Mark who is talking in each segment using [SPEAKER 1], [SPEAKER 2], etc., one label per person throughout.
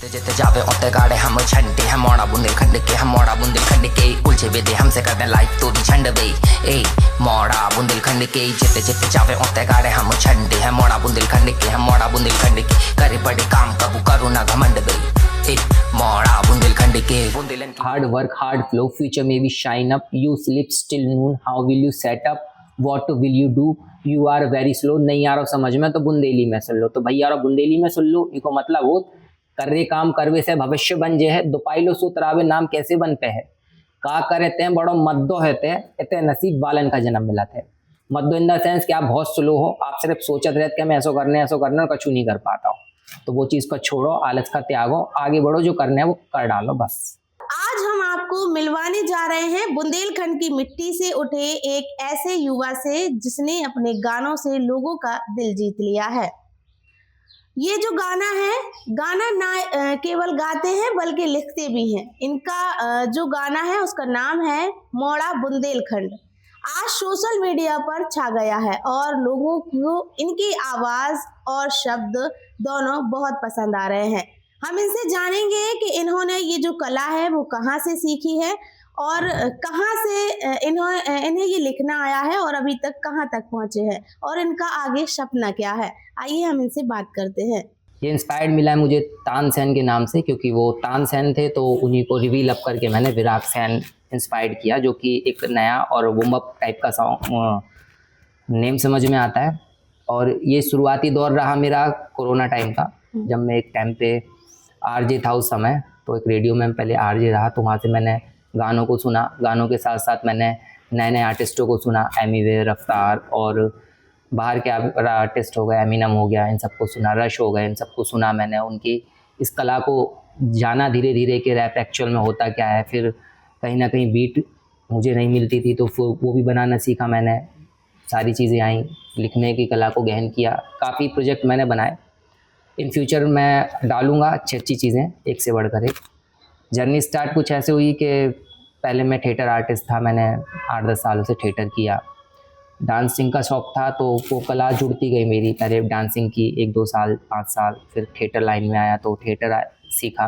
[SPEAKER 1] जिते जावे ओते गाड़े हम छंटे हम मोड़ा बुंदेलखंड के हम मोड़ा बुंदेलखंड के उलझे वेदे हमसे करते लाइफ तो दी छंड बे ए मोड़ा बुंदेलखंड के जिते जिते जावे ओते गाड़े हम छंटे हम मोड़ा बुंदेलखंड के हम मोड़ा बुंदेलखंड के करे बड़े काम कबू करो ना घमंड बे ए मोड़ा बुंदेलखंड के
[SPEAKER 2] hard work hard flow future में भी shine up you slip still noon how will you set up what will you do you are very slow. नहीं आ रहा समझ में तो बुंदेली में सुन लो। तो भैया यार बुंदेली में सुन लो इको मतलब हो करे काम करवे से भविष्य बन जे है दुपाइलो सूत्रावे नाम कैसे बन पे है का करे ते बड़ो मद्दो है ते इतने नसीब वालन का जन्म मिला थे। मद्दो इन द सेंस कि आप बहुत स्लो हो, आप सिर्फ सोचत रहते कि मैं ऐसा करने और कछु नहीं कर पाता हूँ। तो वो चीज़ को छोड़ो, आलस का त्यागो, आगे बढ़ो, जो करना है वो कर डालो बस।
[SPEAKER 3] आज हम आपको मिलवाने जा रहे हैं बुंदेलखंड की मिट्टी से उठे एक ऐसे युवा से जिसने अपने गानों से लोगों का दिल जीत लिया है। ये जो गाना है, गाना ना केवल गाते हैं बल्कि लिखते भी हैं। इनका जो गाना है उसका नाम है मोड़ा बुंदेलखंड। आज सोशल मीडिया पर छा गया है और लोगों को इनकी आवाज़ और शब्द दोनों बहुत पसंद आ रहे हैं। हम इनसे जानेंगे कि इन्होंने ये जो कला है वो कहाँ से सीखी है और कहाँ से इन्हें ये लिखना आया है और अभी तक कहाँ तक पहुँचे हैं और इनका आगे सपना क्या है। आइए हम इनसे बात करते हैं।
[SPEAKER 2] ये इंस्पायर्ड मिला है मुझे तानसेन के नाम से, क्योंकि वो तानसेन थे तो उन्हीं को रिवील अप करके मैंने विराग सेन इंस्पायर्ड किया, जो कि एक नया और वॉर्म अप टाइप का सॉन्ग नेम समझ में आता है। और ये शुरुआती दौर रहा मेरा कोरोना टाइम का, जब मैं एक टाइम पे आरजे था उस समय। तो एक रेडियो में पहले आरजे रहा, तो वहाँ से मैंने गानों को सुना। गानों के साथ साथ मैंने नए नए आर्टिस्टों को सुना, एमीवे, रफ्तार और बाहर के आर्टिस्ट हो गए, एमिनम हो गया, इन सबको सुना, रश हो गए, इन सबको सुना। मैंने उनकी इस कला को जाना धीरे धीरे कि रैप एक्चुअल में होता क्या है। फिर कहीं ना कहीं बीट मुझे नहीं मिलती थी तो वो भी बनाना सीखा मैंने। सारी चीज़ें आई, लिखने की कला को गहन किया, काफ़ी प्रोजेक्ट मैंने बनाए। इन फ्यूचर मैं डालूँगा अच्छी अच्छी चीज़ें, एक से बढ़कर एक। जर्नी स्टार्ट कुछ ऐसे हुई कि पहले मैं थिएटर आर्टिस्ट था, मैंने 8-10 सालों से थिएटर किया। डांसिंग का शौक़ था तो वो कला जुड़ती गई मेरी। पहले डांसिंग की 1-2 साल, 5 साल, फिर थिएटर लाइन में आया तो थिएटर सीखा।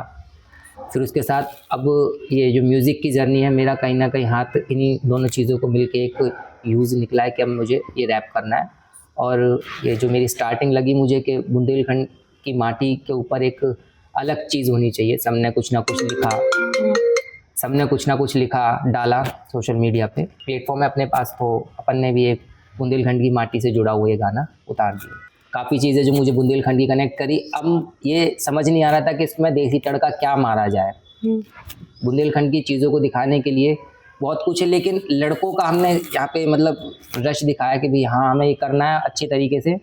[SPEAKER 2] फिर उसके साथ अब ये जो म्यूज़िक की जर्नी है मेरा, कहीं ना कहीं हाथ इन्हीं दोनों चीज़ों को मिलके एक यूज़ निकला है कि अब मुझे ये रैप करना है। और ये जो मेरी स्टार्टिंग लगी मुझे कि बुंदेलखंड की माटी के ऊपर एक अलग चीज़ होनी चाहिए। सबने कुछ ना कुछ लिखा डाला सोशल मीडिया पे, प्लेटफॉर्म है अपने पास, तो अपन ने भी एक बुंदेलखंड की माटी से जुड़ा हुआ ये गाना उतार दिया। काफ़ी चीज़ें जो मुझे बुंदेलखंड की कनेक्ट करी। अब ये समझ नहीं आ रहा था कि इसमें देसी तड़का क्या मारा जाए। बुंदेलखंड की चीज़ों को दिखाने के लिए बहुत कुछ है, लेकिन लड़कों का हमने यहाँ पे मतलब रश दिखाया कि भाई हाँ हमें ये करना है अच्छी तरीके से।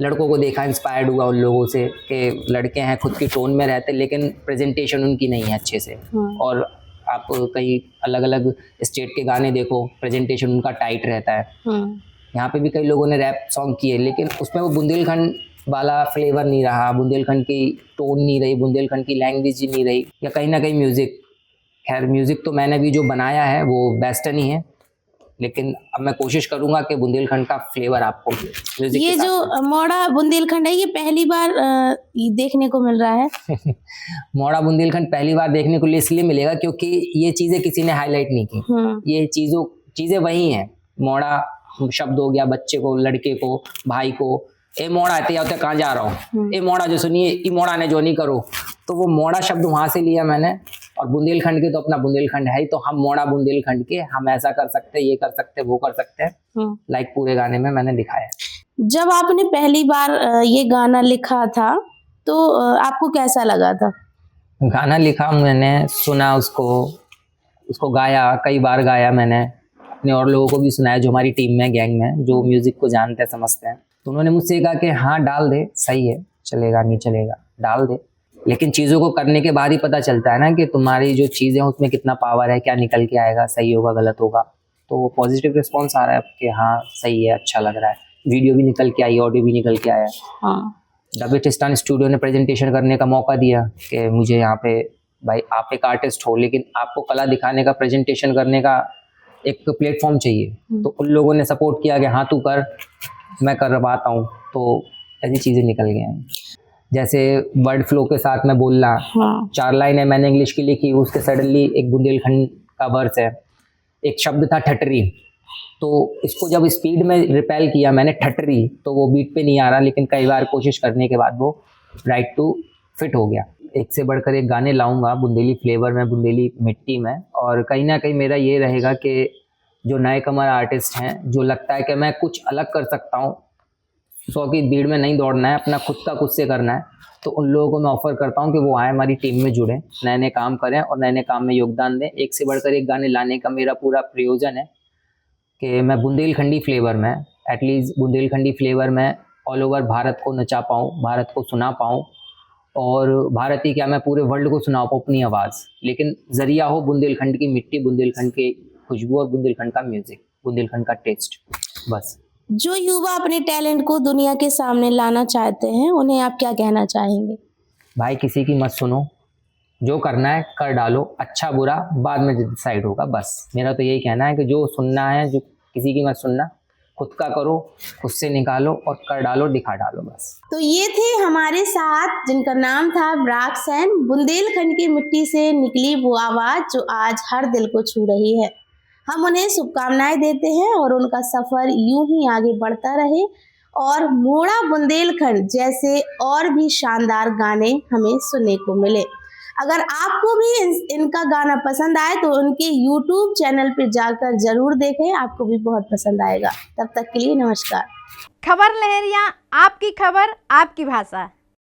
[SPEAKER 2] लड़कों को देखा, इंस्पायर्ड हुआ उन लोगों से कि लड़के हैं, खुद की टोन में रहते लेकिन प्रेजेंटेशन उनकी नहीं है अच्छे से। और आप कई अलग अलग स्टेट के गाने देखो, प्रेजेंटेशन उनका टाइट रहता है। यहाँ पे भी कई लोगों ने रैप सॉन्ग किए लेकिन उसमें वो बुंदेलखंड वाला फ्लेवर नहीं रहा, बुंदेलखंड की टोन नहीं रही, बुंदेलखंड की लैंग्वेज ही नहीं रही, या कहीं ना कहीं म्यूज़िक। खैर म्यूज़िक तो मैंने भी जो बनाया है वो वेस्टर्न ही है, लेकिन अब मैं कोशिश करूंगा कि बुंदेलखंड का फ्लेवर आपको म्यूजिक
[SPEAKER 3] ये जो मोड़ा बुंदेलखंड है ये पहली बार देखने को मिल रहा है।
[SPEAKER 2] मोड़ा बुंदेलखंड पहली बार देखने को इसलिए मिलेगा क्योंकि ये चीज़ें किसी ने हाईलाइट नहीं की। ये चीज़ें वही हैं। मोड़ा शब्द हो गया, बच्चे को, लड़के को, भाई को, ए मोड़ा आते या कहाँ जा रहा हूँ, ए मोड़ा जो सुनिए, ई मोड़ा ने जो नहीं करो। तो वो मोड़ा शब्द वहाँ से लिया मैंने। और बुंदेलखंड के तो अपना बुंदेलखंड है ही, तो हम मोड़ा बुंदेलखंड के, हम ऐसा कर सकते हैं, ये कर सकते हैं, वो कर सकते हैं। लाइक पूरे गाने में मैंने दिखाया।
[SPEAKER 3] जब आपने पहली बार ये गाना लिखा था तो आपको कैसा लगा था?
[SPEAKER 2] गाना लिखा मैंने, सुना उसको गाया, कई बार गाया मैंने। अपने और लोगों को भी सुनाया जो हमारी टीम में, गैंग में, जो म्यूजिक को जानते हैं, समझते हैं। तो उन्होंने मुझसे कहा कि हाँ डाल दे, सही है, चलेगा नहीं चलेगा डाल दे। लेकिन चीज़ों को करने के बाद ही पता चलता है ना कि तुम्हारी जो चीज़ें हैं उसमें कितना पावर है, क्या निकल के आएगा, सही होगा गलत होगा। तो पॉजिटिव रिस्पॉन्स आ रहा है कि हाँ सही है, अच्छा लग रहा है। वीडियो भी निकल के आई, ऑडियो भी निकल के आया। डबिस्तान स्टूडियो ने प्रेजेंटेशन करने का मौका दिया कि मुझे यहाँ पे, भाई आप एक आर्टिस्ट हो लेकिन आपको कला दिखाने का, प्रेजेंटेशन करने का एक प्लेटफॉर्म चाहिए। तो उन लोगों ने सपोर्ट किया कि हाँ तू कर, मैं करवाता हूँ। तो ऐसी चीज़ें निकल गई हैं। जैसे वर्ड फ्लो के साथ मैं बोलना,
[SPEAKER 3] हाँ
[SPEAKER 2] 4 लाइनें मैंने इंग्लिश की लिखी, उसके सडनली एक बुंदेलखंड का वर्स है। एक शब्द था ठटरी, तो इसको जब स्पीड में रिपेल किया मैंने ठटरी, तो वो बीट पे नहीं आ रहा, लेकिन कई बार कोशिश करने के बाद वो राइट टू फिट हो गया। एक से बढ़कर एक गाने लाऊंगा बुंदेली फ्लेवर में, बुंदेली मिट्टी में, और कहीं ना कहीं मेरा ये रहेगा कि जो नए कमर आर्टिस्ट हैं, जो लगता है कि मैं कुछ अलग कर सकता हूँ, 100 की भीड़ में नहीं दौड़ना है, अपना खुद का खुद से करना है, तो उन लोगों को मैं ऑफ़र करता हूँ कि वो आए हमारी टीम में जुड़ें, नए नए काम करें और नए नए काम में योगदान दें। एक से बढ़कर एक गाने लाने का मेरा पूरा प्रयोजन है कि मैं बुंदेलखंडी फ्लेवर में, एटलीस्ट बुंदेलखंडी फ्लेवर में ऑल ओवर भारत को नचा पाऊँ, भारत को सुना पाऊँ, और भारत ही क्या, मैं पूरे वर्ल्ड को सुना पाऊँ अपनी आवाज़, लेकिन ज़रिया हो बुंदेलखंड की मिट्टी, बुंदेलखंड की खुशबू और बुंदेलखंड का म्यूज़िक, बुंदेलखंड का टेस्ट, बस।
[SPEAKER 3] जो युवा अपने टैलेंट को दुनिया के सामने लाना चाहते हैं, उन्हें आप क्या कहना चाहेंगे?
[SPEAKER 2] भाई किसी की मत सुनो, जो करना है कर डालो, अच्छा बुरा बाद में डिसाइड होगा, बस मेरा तो यही कहना है कि जो सुनना है, जो किसी की मत सुनना, खुद का करो, खुद से निकालो और कर डालो, दिखा डालो, बस।
[SPEAKER 3] तो ये थे हमारे साथ जिनका नाम था विराग सेन। बुंदेलखंड की मिट्टी से निकली वो आवाज़ जो आज हर दिल को छू रही है। हम उन्हें शुभकामनाएं देते हैं और उनका सफ़र यूं ही आगे बढ़ता रहे और मोड़ा बुंदेलखंड जैसे और भी शानदार गाने हमें सुनने को मिले। अगर आपको भी इनका गाना पसंद आए तो उनके YouTube चैनल पे जाकर ज़रूर देखें, आपको भी बहुत पसंद आएगा। तब तक के लिए नमस्कार।
[SPEAKER 4] खबर लहरिया, आपकी खबर आपकी भाषा।